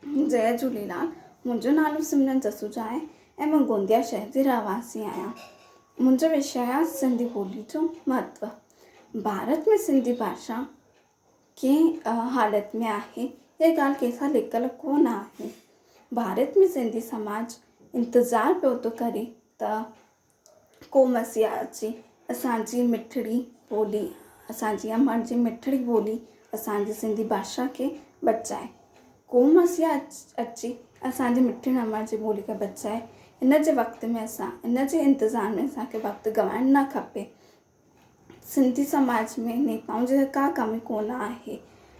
जय झूलेलाल। मुंहिंजो नालो सिमरन जसूजा आहे ऐं मां गोंदिया शहर जी रहवासी आहियां। मुंहिंजो विषय आहे सिंधी ॿोली जो महत्व। भारत में सिंधी भाषा कंहिं हालत में आहे, ये ॻाल्हि कंहिंसां लिकल कोन आहे। भारत में सिंधी समाज इंतज़ारु पियो थो करे त को मसीहा अचे, असांजी मिठड़ी ॿोली, असांजी अमर जी मिठड़ी ॿोली, असांजी सिंधी भाषा खे बचाए। को मसीहा अचे असांजी मिठड़ी अमर जी ॿोली खे बचाए। इन जे वक़्त में इन जे इंतज़ार में असांखे वक़्तु गवाइणु न खपे। सिंधी समाज में नेताउनि जी का कमी कोन आहे,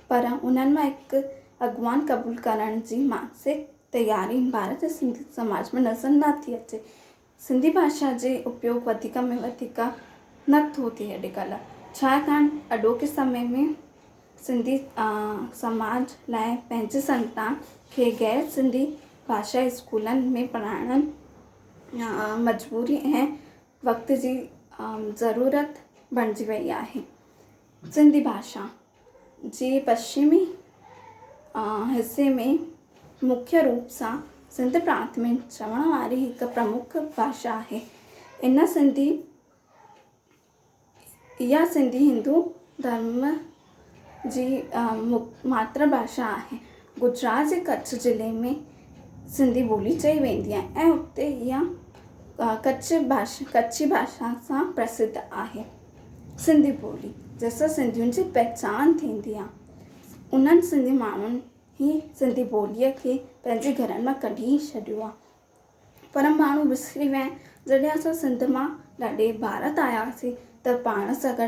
पर उन्हनि मां हिकु अॻवान क़बूलु करण जी मानसिक तयारी भारत जे सिंधी समाज में नज़र नथी अचे। सिंधी भाषा जे उपयोग वधीक में वधीक नथो थिए अॼुकल्ह, छाकाणि अॼोके समय में सिंधी समाज लाइ पंहिंजे संतान खे गैर सिंधी भाषा स्कूलनि में पढ़ाइण मजबूरी ऐं वक़्त जी ज़रूरत बणिजी वई आहे। सिंधी भाषा जे पश्चिमी हिसे में मुख्य रूप सां सिंध प्रांत में चवण वारी हिकु प्रमुख भाषा आहे। इहा सिंधी हिंदू धर्म जी मातृभाषा आहे। गुजरात जे कच्छ ज़िले में सिंधी ॿोली चई वेंदी आहे ऐं उते इहा कच्छी भाषा सां प्रसिद्ध आहे। सिंधी ॿोली जंहिंसां सिंधियुनि जी पहचान थींदी आहे, उन्हनि सिंधी माण्हुनि ई सिंधी ॿोलीअ खे पंहिंजे घरनि मां कढी छॾियो आहे। पर माण्हू विसरी विया आहिनि। जॾहिं असां सिंध मां ॾाढे भारत आयासीं त पाण सां गॾु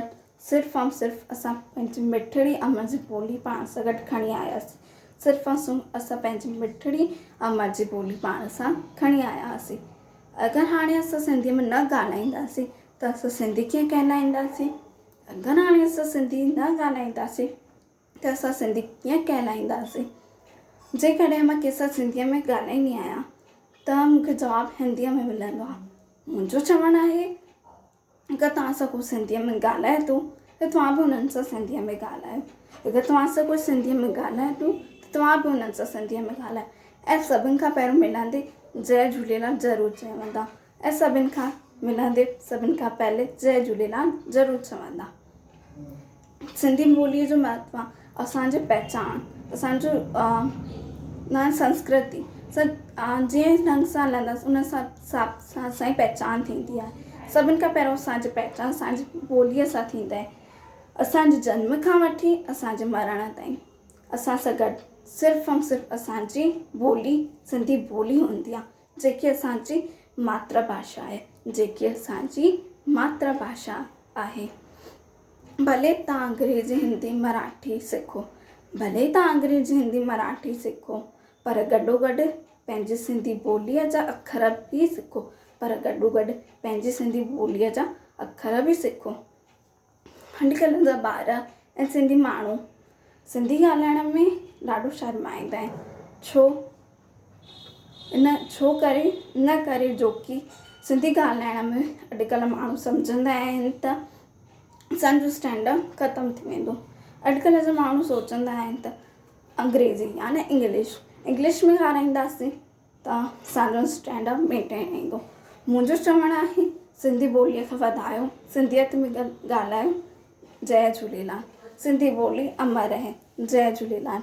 सिर्फ़ु ऐं सिर्फ़ु असां पंहिंजी मिठड़ी अमर जी ॿोली पाण सां गॾु खणी आयासीं। सिर्फ़ु असां पंहिंजी मिठड़ी अमर जी ॿोली पाण सां खणी आयासीं। अगरि हाणे असां सिंधीअ में न ॻाल्हाईंदासीं त असां सिंधी कीअं कहलाईंदासीं? अगरि हाणे असां सिंधी न ॻाल्हाईंदासीं त असां सिंधी कीअं कहलाईंदासीं? जेकॾहिं मां कंहिंसां सिंधीअ में ॻाल्हाईंदी आहियां त मूंखे जवाबु हिंदीअ में मिलंदो आहे। मुंहिंजो चवणु आहे अगरि तव्हां सां को सिंधीअ में ॻाल्हाए थो त तव्हां बि उन्हनि सां सिंधीअ में ॻाल्हायो। अगरि तव्हां सां कोई सिंधीअ में ॻाल्हाए थो त तव्हां बि उन्हनि सां सिंधीअ में ॻाल्हायो। ऐं सभिनि खां पहिरियों मिलंदे जय झूलेलाल ज़रूरु चवंदा, ऐं सभिनि खां पहले जय झूलेलाल ज़रूरु चवंदा। सिंधी ॿोलीअ जो महत्व असांजी पहचान, असांजो संस्कृति जंहिं ढंग सां हलंदासीं उन सां असांजी पहचान थींदी आहे। सभिनि खां पहिरियों असांजी पहचान असांजी ॿोलीअ सां थींदी आहे। असांजे जन्म खां वठी असांजे मरण ताईं असां सां गॾु सिर्फ़ु ऐं सिर्फ़ु असांजी ॿोली सिंधी ॿोली हूंदी आहे, जेकी असांजी मातृभाषा आहे। भले तव्हां अंग्रेज़ी हिंदी मराठी सिखो, पर गॾोगॾु पंहिंजी सिंधी ॿोलीअ जा अखर बि सिखो। अॼुकल्ह जा ॿार ऐं सिंधी माण्हू सिंधी ॻाल्हाइण में ॾाढो शर्माईंदा आहिनि। इन करे जो की सिंधी ॻाल्हाइण में अॼुकल्ह माण्हू सम्झंदा आहिनि त असांजो स्टैंडर्ड ख़तमु थी वेंदो। अॼुकल्ह जा माण्हू सोचंदा आहिनि त अंग्रेज़ी यानी इंग्लिश में ॻाल्हाईंदासीं त असांजो स्टैंडर्ड मेंटेन ईंदो। मुंहिंजो चवणु आहे सिंधी ॿोलीअ खे वधायो, सिंधियत में ॻाल्हायो। जय झूलेलाल। सिंधी ॿोली अमर रहे। जय झूलेलाल।